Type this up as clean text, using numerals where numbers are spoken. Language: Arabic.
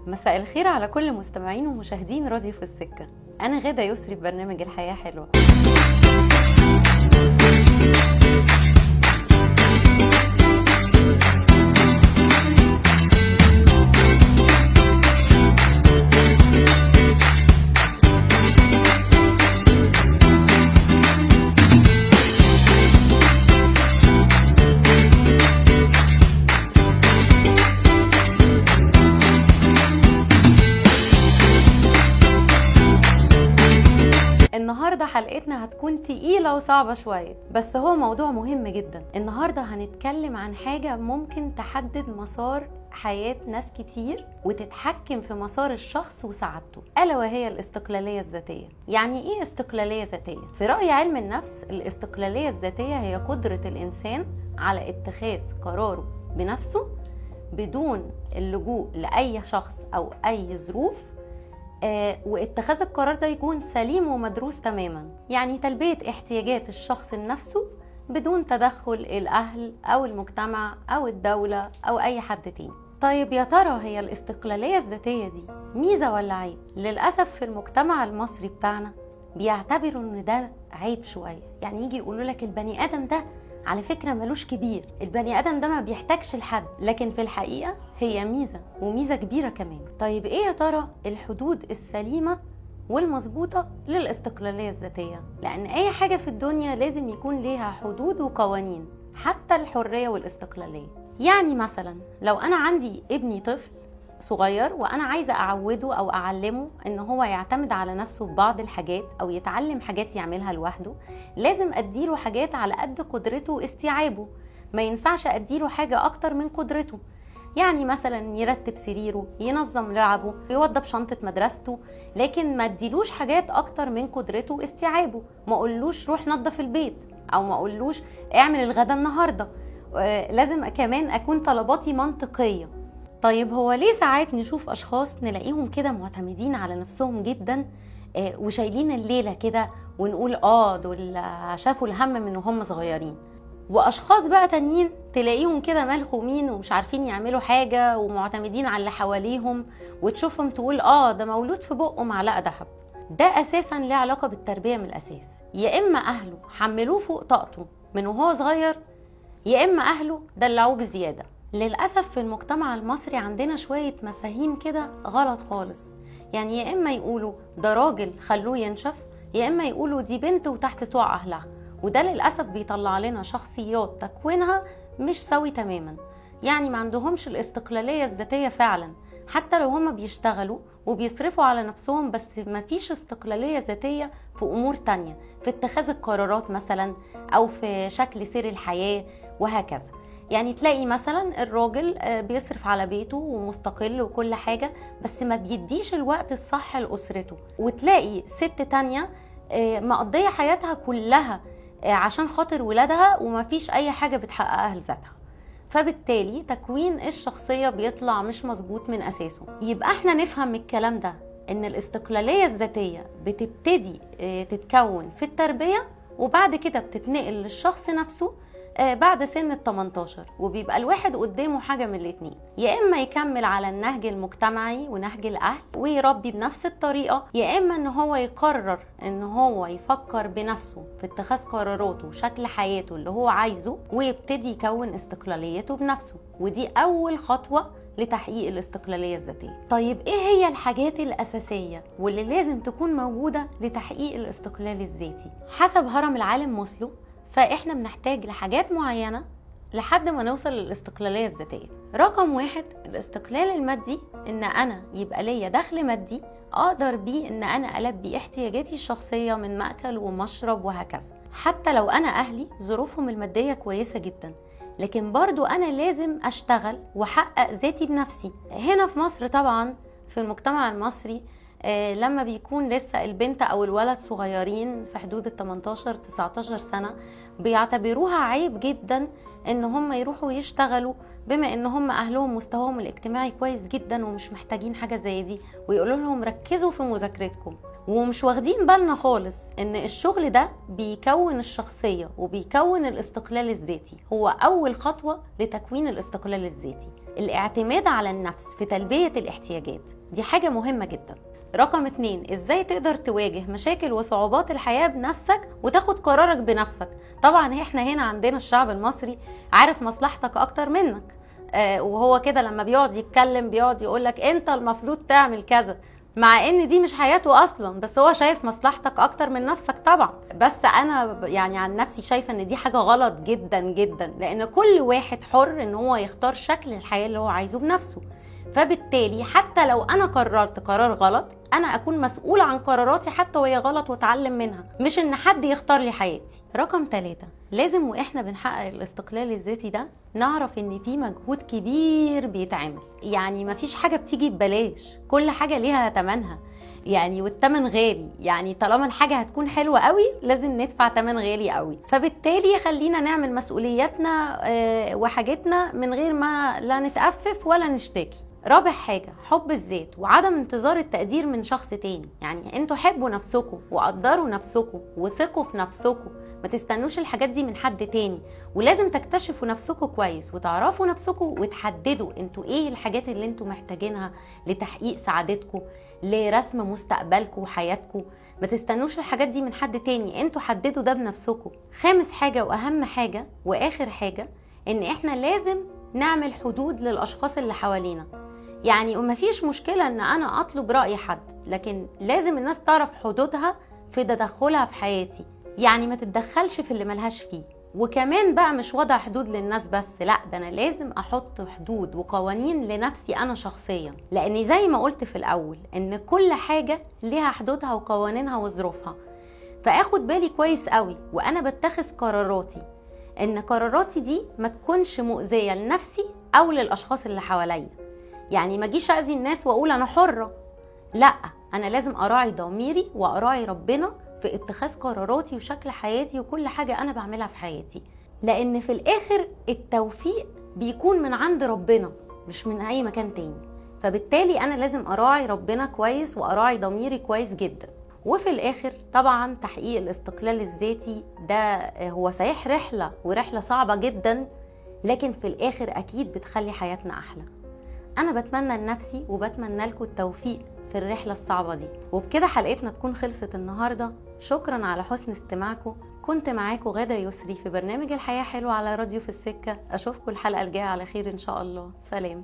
مساء الخير على كل مستمعين ومشاهدين راديو في السكة. أنا غادة يسري في برنامج الحياة حلوة. النهاردة حلقتنا هتكون تقيلة وصعبة شوية، بس هو موضوع مهم جدا. النهاردة هنتكلم عن حاجة ممكن تحدد مسار حياة ناس كتير وتتحكم في مسار الشخص وسعادته، ألا وهي الاستقلالية الذاتية. يعني إيه استقلالية ذاتية؟ في رأي علم النفس، الاستقلالية الذاتية هي قدرة الإنسان على اتخاذ قراره بنفسه بدون اللجوء لأي شخص أو أي ظروف، واتخاذ القرار ده يكون سليم ومدروس تماما. يعني تلبية احتياجات الشخص لنفسه بدون تدخل الأهل أو المجتمع أو الدولة أو أي حد تاني. طيب يا ترى هي الاستقلالية الذاتية دي ميزة ولا عيب؟ للأسف في المجتمع المصري بتاعنا بيعتبروا ان ده عيب شوية. يعني يجي يقولوا لك البني آدم ده على فكرة ملوش كبير، البني آدم ده ما بيحتاجش لحد، لكن في الحقيقة هي ميزة وميزة كبيرة كمان. طيب ايه يا ترى الحدود السليمة والمظبوطة للاستقلالية الذاتية؟ لأن أي حاجة في الدنيا لازم يكون ليها حدود وقوانين، حتى الحرية والاستقلالية. يعني مثلا لو أنا عندي ابني طفل صغير وأنا عايزة أعوده أو أعلمه إن هو يعتمد على نفسه ببعض الحاجات أو يتعلم حاجات يعملها لوحده، لازم أديله حاجات على قد قدرته واستيعابه، ما ينفعش أديله حاجة أكتر من قدرته. يعني مثلا يرتب سريره، ينظم لعبه، يوضب شنطة مدرسته، لكن ما اديلوش حاجات أكتر من قدرته واستيعابه. ما أقولوش روح نظف البيت، أو ما أقولوش اعمل الغدا النهاردة. لازم كمان أكون طلباتي منطقية. طيب هو ليه ساعات نشوف أشخاص نلاقيهم كده معتمدين على نفسهم جدا وشايلين الليلة كده ونقول دول شافوا الهم من وهم صغيرين، وأشخاص بقى تانيين تلاقيهم كده ملخومين ومش عارفين يعملوا حاجة ومعتمدين على اللي حواليهم، وتشوفهم تقول ده مولود في بقه معلقة دهب؟ ده أساسا له علاقة بالتربية من الأساس. يا إما أهله حملوه فوق طاقته من وهو صغير، يا إما أهله دلعوه بزيادة. للأسف في المجتمع المصري عندنا شوية مفاهيم كده غلط خالص. يعني يا إما يقولوا ده راجل خلوه ينشف، يا إما يقولوا دي بنت وتحت طوع أهلها. وده للأسف بيطلع لنا شخصيات تكوينها مش سوي تماما. يعني ما عندهمش الاستقلالية الذاتية فعلا، حتى لو هم بيشتغلوا وبيصرفوا على نفسهم، بس ما فيش استقلالية ذاتية في أمور تانية، في اتخاذ القرارات مثلا، أو في شكل سير الحياة وهكذا. يعني تلاقي مثلا الراجل بيصرف على بيته ومستقل وكل حاجة، بس ما بيديش الوقت الصح لأسرته. وتلاقي ست تانية مقضية حياتها كلها عشان خاطر ولادها وما فيش أي حاجة بتحققها لذاتها. فبالتالي تكوين الشخصية بيطلع مش مظبوط من أساسه. يبقى احنا نفهم من الكلام ده إن الاستقلالية الذاتية بتبتدي تتكون في التربية، وبعد كده بتتنقل للشخص نفسه بعد سن 18، وبيبقى الواحد قدامه حاجة من الاتنين: يا إما يكمل على النهج المجتمعي ونهج الأهل ويربي بنفس الطريقة، يا إما إن هو يقرر إن هو يفكر بنفسه في اتخاذ قراراته وشكل حياته اللي هو عايزه، ويبتدي يكون استقلاليته بنفسه. ودي أول خطوة لتحقيق الاستقلالية الذاتية. طيب ايه هي الحاجات الأساسية واللي لازم تكون موجودة لتحقيق الاستقلال الذاتي؟ حسب هرم العالم ماسلو، فاحنا بنحتاج لحاجات معينة لحد ما نوصل للاستقلالية الذاتية. رقم 1 الاستقلال المادي، ان انا يبقى ليا دخل مادي اقدر بيه ان انا البي احتياجاتي الشخصية من مأكل ومشرب وهكذا. حتى لو انا اهلي ظروفهم المادية كويسة جدا، لكن برضو انا لازم اشتغل واحقق ذاتي بنفسي. هنا في مصر طبعا في المجتمع المصري لما بيكون لسه البنت او الولد صغيرين في حدود 18-19 سنة، بيعتبروها عيب جدا ان هم يروحوا يشتغلوا، بما ان هم اهلهم مستواهم الاجتماعي كويس جدا ومش محتاجين حاجة زي دي، ويقولوا لهم ركزوا في مذاكرتكم. ومش واخدين بالنا خالص ان الشغل ده بيكون الشخصية وبيكون الاستقلال الذاتي، هو اول خطوة لتكوين الاستقلال الذاتي. الاعتماد على النفس في تلبية الاحتياجات، دي حاجة مهمة جدا. رقم 2، ازاي تقدر تواجه مشاكل وصعوبات الحياة بنفسك وتاخد قرارك بنفسك. طبعا احنا هنا عندنا الشعب المصري عارف مصلحتك اكتر منك، وهو كده لما بيقعد يتكلم بيقعد يقولك انت المفروض تعمل كذا، مع ان دي مش حياته اصلا، بس هو شايف مصلحتك اكتر من نفسك طبعا. بس انا يعني عن نفسي شايفة ان دي حاجة غلط جدا جدا، لان كل واحد حر ان هو يختار شكل الحياة اللي هو عايزه بنفسه. فبالتالي حتى لو انا قررت قرار غلط، انا اكون مسؤولة عن قراراتي حتى وهي غلط واتعلم منها، مش ان حد يختار لي حياتي. رقم 3، لازم واحنا بنحقق الاستقلال الذاتي ده نعرف ان في مجهود كبير بيتعمل. يعني مفيش حاجة بتيجي ببلاش، كل حاجة ليها تمنها يعني، والتمن غالي. يعني طالما الحاجة هتكون حلوة قوي لازم ندفع تمن غالي قوي. فبالتالي خلينا نعمل مسؤولياتنا وحاجتنا من غير ما لا نتأفف ولا نشتكي. رابع حاجة، حب الذات وعدم انتظار التقدير من شخص تاني. يعني انتوا حبوا نفسكم وقدروا نفسكم وثقوا في نفسكم، ما تستنوش الحاجات دي من حد تاني. ولازم تكتشفوا نفسكم كويس وتعرفوا نفسكم وتحددوا انتوا ايه الحاجات اللي انتوا محتاجينها لتحقيق سعادتكم، لرسم مستقبلكم وحياتكم. ما تستنوش الحاجات دي من حد تاني، انتوا حددوا ده بنفسكم. خامس حاجة واهم حاجة واخر حاجة، ان احنا لازم نعمل حدود للاشخاص اللي حوالينا. يعني مفيش مشكلة ان انا اطلب رأي حد، لكن لازم الناس تعرف حدودها في تدخلها في حياتي. يعني ما تتدخلش في اللي ملهاش فيه. وكمان بقى مش وضع حدود للناس بس، لا ده انا لازم احط حدود وقوانين لنفسي انا شخصيا، لاني زي ما قلت في الاول ان كل حاجة ليها حدودها وقوانينها وظروفها. فاخد بالي كويس قوي وانا بتخذ قراراتي ان قراراتي دي ما تكونش مؤذية لنفسي او للاشخاص اللي حواليا. يعني ما اجيش اذي الناس واقول انا حرة، لا، انا لازم اراعي ضميري واراعي ربنا في اتخاذ قراراتي وشكل حياتي وكل حاجة انا بعملها في حياتي. لان في الاخر التوفيق بيكون من عند ربنا مش من اي مكان تاني. فبالتالي انا لازم اراعي ربنا كويس واراعي ضميري كويس جدا. وفي الاخر طبعا تحقيق الاستقلال الذاتي ده هو صحيح رحلة، ورحلة صعبة جدا، لكن في الاخر اكيد بتخلي حياتنا احلى. انا بتمنى لنفسي وبتمنى لكم التوفيق في الرحلة الصعبة دي. وبكده حلقتنا تكون خلصت النهاردة. شكرا على حسن استماعكم. كنت معاكم غادة يسري في برنامج الحياة حلوة على راديو في السكة. اشوفكم الحلقة الجاية على خير ان شاء الله. سلام.